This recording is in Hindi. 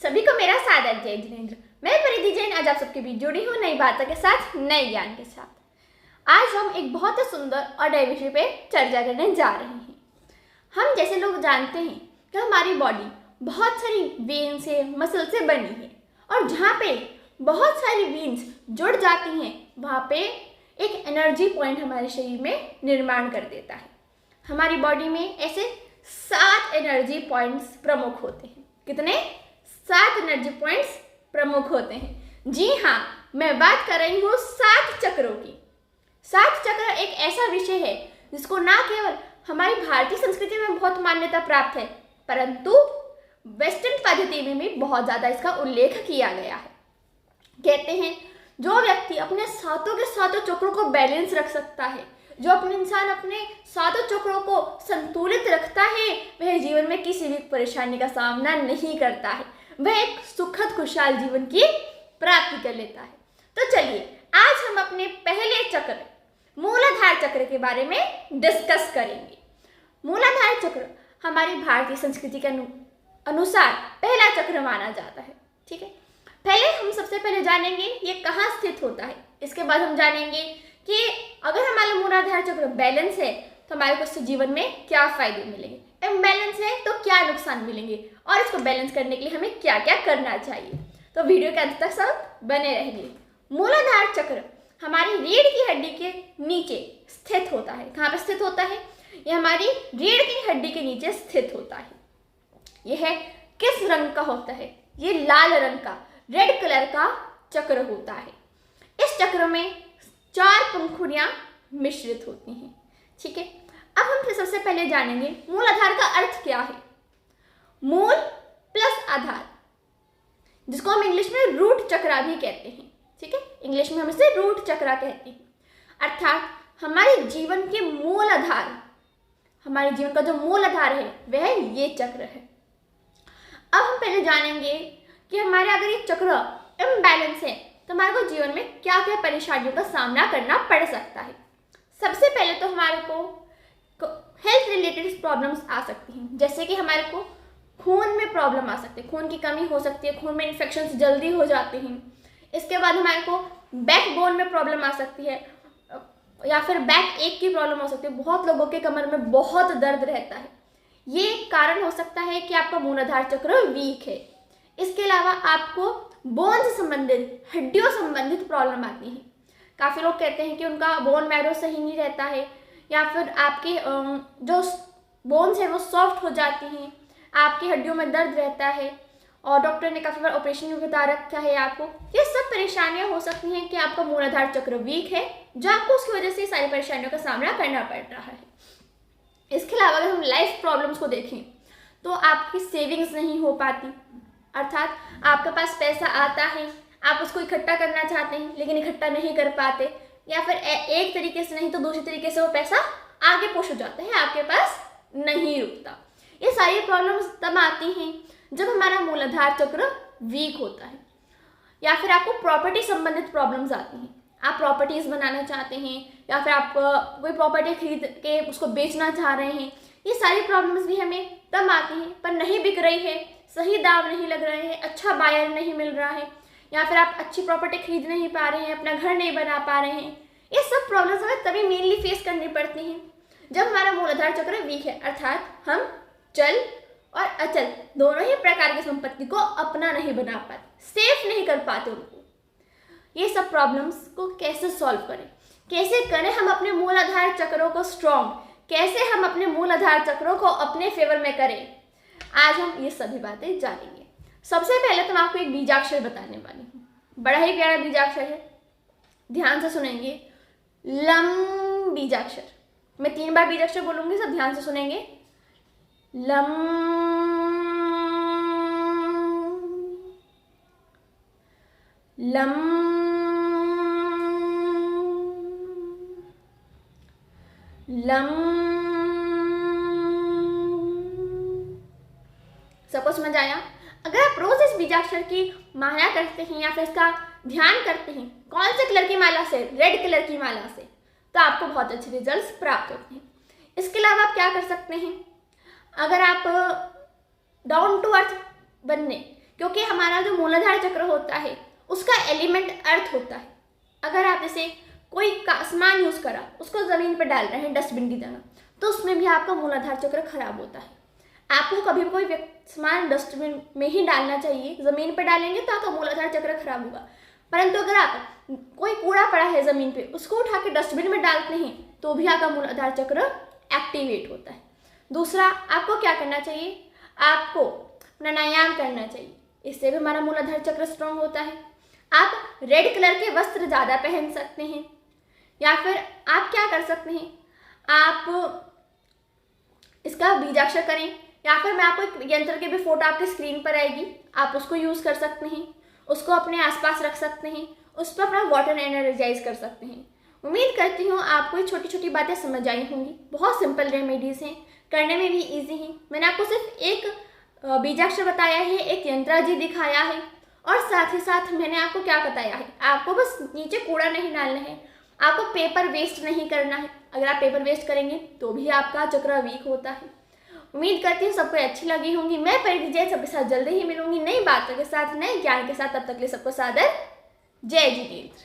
सभी को मेरा सादर जय जिनेंद्र। मैं परिधि जैन आज आप सबके बीच जुड़ी हूँ नई बातों के साथ, नए ज्ञान के साथ। आज हम एक बहुत ही सुंदर और नए विषय पे चर्चा करने जा रहे हैं। हम जैसे लोग जानते हैं कि हमारी बॉडी बहुत सारी वेन से, मसल से बनी है और जहाँ पे बहुत सारी वेन्स जुड़ जाती हैं वहाँ पे एक एनर्जी पॉइंट हमारे शरीर में निर्माण कर देता है। हमारी बॉडी में ऐसे 7 एनर्जी पॉइंट्स प्रमुख होते हैं। कितने? 7 एनर्जी पॉइंट्स प्रमुख होते हैं। जी हाँ, मैं बात कर रही हूँ 7 चक्रों की। 7 चक्र एक ऐसा विषय है जिसको ना केवल हमारी भारतीय संस्कृति में बहुत मान्यता प्राप्त है, परंतु वेस्टर्न पद्धति में भी बहुत ज़्यादा इसका उल्लेख किया गया है। कहते हैं जो व्यक्ति अपने सातों के सातों चक्रों को बैलेंस रख सकता है, जो अपने इंसान अपने सातों चक्रों को संतुलित रखता है, वह जीवन में किसी भी परेशानी का सामना नहीं करता है, वह एक सुखद खुशहाल जीवन की प्राप्ति कर लेता है। तो चलिए आज हम अपने पहले चक्र मूलाधार चक्र के बारे में डिस्कस करेंगे। मूलाधार चक्र हमारी भारतीय संस्कृति के अनुसार पहला चक्र माना जाता है। ठीक है, पहले हम सबसे पहले जानेंगे ये कहाँ स्थित होता है। इसके बाद हम जानेंगे कि अगर हमारा मूलाधार चक्र बैलेंस है तो हमारे को इससे जीवन में क्या फायदे मिलेंगे, इम्बैलेंस है तो क्या नुकसान मिलेंगे और इसको बैलेंस करने के लिए हमें क्या क्या करना चाहिए। तो वीडियो के अंत तक सब बने रहेंगे। मूलाधार चक्र हमारी रीढ़ की हड्डी के नीचे स्थित होता है। कहाँ पर स्थित होता है? यह हमारी रीढ़ की हड्डी के नीचे स्थित होता है। यह किस रंग का होता है? ये लाल रंग का, रेड कलर का चक्र होता है। इस चक्र में 4 पंखुड़ियां मिश्रित होती हैं। ठीक है, अब हम सबसे पहले जानेंगे मूलाधार का अर्थ क्या है। मूल प्लस आधार, जिसको हम इंग्लिश में रूट चक्रा भी कहते हैं। ठीक है, इंग्लिश में हम इसे रूट चक्रा कहते हैं। अर्थात हमारे जीवन के मूल आधार, हमारे जीवन का जो मूल आधार है वह ये चक्र है। अब हम पहले जानेंगे कि हमारे अगर ये चक्र इम्बैलेंस है तो हमारे को जीवन में क्या क्या परेशानियों का सामना करना पड़ सकता है। सबसे पहले तो हमारे को हेल्थ रिलेटेड प्रॉब्लम्स आ सकती हैं, जैसे कि हमारे को खून में प्रॉब्लम आ सकती है, खून की कमी हो सकती है, खून में इन्फेक्शंस जल्दी हो जाते हैं। इसके बाद हमारे को बैक बोन में प्रॉब्लम आ सकती है या फिर बैक एक की प्रॉब्लम हो सकती है। बहुत लोगों के कमर में बहुत दर्द रहता है। ये कारण हो सकता है कि आपका मूलाधार चक्र वीक है। इसके अलावा आपको बोन से संबंधित, हड्डियों संबंधित प्रॉब्लम आती है। काफ़ी लोग कहते हैं कि उनका बोन मैरो सही नहीं रहता है या फिर आपके जो बोन्स हैं वो सॉफ्ट हो जाती हैं, आपकी हड्डियों में दर्द रहता है और डॉक्टर ने काफ़ी बार ऑपरेशन भी बता रखा है आपको। ये सब परेशानियां हो सकती हैं कि आपका मूलाधार चक्र वीक है, जो आपको उसकी वजह से सारी परेशानियों का सामना करना पड़ रहा है। इसके अलावा अगर हम लाइफ प्रॉब्लम्स को देखें तो आपकी सेविंग्स नहीं हो पाती, अर्थात आपके पास पैसा आता है, आप उसको इकट्ठा करना चाहते हैं लेकिन इकट्ठा नहीं कर पाते, या फिर एक तरीके से नहीं तो दूसरी तरीके से वो पैसा आगे पुश हो जाता है, आपके पास नहीं रुकता। ये सारी प्रॉब्लम्स तब आती हैं जब हमारा मूलाधार चक्र वीक होता है। या फिर आपको प्रॉपर्टी संबंधित प्रॉब्लम्स आती हैं, आप प्रॉपर्टीज़ बनाना चाहते हैं या फिर आप कोई प्रॉपर्टी खरीद के उसको बेचना चाह रहे हैं। ये सारी प्रॉब्लम्स भी हमें तब आती हैं पर नहीं बिक रही है, सही दाम नहीं लग रहे हैं, अच्छा बायर नहीं मिल रहा है, या फिर आप अच्छी प्रॉपर्टी खरीद नहीं पा रहे हैं, अपना घर नहीं बना पा रहे हैं। ये सब प्रॉब्लम्स हमें तभी मेनली फेस करनी पड़ती हैं जब हमारा मूलाधार चक्र वीक है, अर्थात हम चल और अचल दोनों ही प्रकार की संपत्ति को अपना नहीं बना पाते, सेफ नहीं कर पाते उनको। ये सब प्रॉब्लम्स को कैसे सॉल्व करें, कैसे करें हम अपने मूलाधार चक्रों को स्ट्रॉन्ग, कैसे हम अपने मूलाधार चक्रों को अपने फेवर में करें, आज हम ये सभी बातें जानेंगे। सबसे पहले तो मैं आपको एक बीजाक्षर बताने वाली हूँ। बड़ा ही प्यारा बीजाक्षर है, ध्यान से सुनेंगे। लम बीजाक्षर। मैं 3 बार बीजाक्षर बोलूँगी, सब ध्यान से सुनेंगे। Lump, lump, lump. सबको समझ आया? अगर आप रोज इस बीजाक्षर की माला करते हैं या फिर इसका ध्यान करते हैं, कौन से कलर की माला से? रेड कलर की माला से, तो आपको बहुत अच्छे रिजल्ट्स प्राप्त होते हैं। इसके अलावा आप क्या कर सकते हैं, अगर आप डाउन टू अर्थ बनने क्योंकि हमारा जो मूलाधार चक्र होता है उसका एलिमेंट अर्थ होता है। अगर आप जैसे कोई सामान यूज़ करा उसको ज़मीन पर डाल रहे हैं डस्टबिन की जगह, तो उसमें भी आपका मूलाधार चक्र खराब होता है। आपको कभी भी कोई सामान डस्टबिन में ही डालना चाहिए, ज़मीन पर डालेंगे तो आपका मूलाधार चक्र खराब होगा। परंतु अगर आप कोई कूड़ा पड़ा है ज़मीन पे उसको उठा के डस्टबिन में डालते हैं तो भी आपका मूलाधार चक्र एक्टिवेट होता है। दूसरा, आपको क्या करना चाहिए, आपको प्राणायाम करना चाहिए, इससे भी हमारा मूलाधार चक्र स्ट्रॉन्ग होता है। आप रेड कलर के वस्त्र ज़्यादा पहन सकते हैं, या फिर आप क्या कर सकते हैं, आप इसका बीजाक्षर करें, या फिर मैं आपको एक यंत्र की भी फोटो आपकी स्क्रीन पर आएगी, आप उसको यूज़ कर सकते हैं, उसको अपने आसपास रख सकते हैं, उस पर अपना वाटर एनर्जाइज कर सकते हैं। उम्मीद करती हूँ आपको ये छोटी छोटी बातें समझ आई होंगी। बहुत सिंपल रेमेडीज़ हैं, करने में भी ईजी हैं। मैंने आपको सिर्फ एक बीजाक्षर बताया है, एक यंत्राजी दिखाया है, और साथ ही साथ मैंने आपको क्या बताया है, आपको बस नीचे कूड़ा नहीं डालना है, आपको पेपर वेस्ट नहीं करना है। अगर आप पेपर वेस्ट करेंगे तो भी आपका चक्र वीक होता है। उम्मीद करती हूँ सबको अच्छी लगी होंगी। मैं परिधि जैन सबके साथ जल्दी ही मिलूंगी नई बातों के साथ, नए ज्ञान के साथ। तब तक के लिए सबको सादर जय जितेंद्र।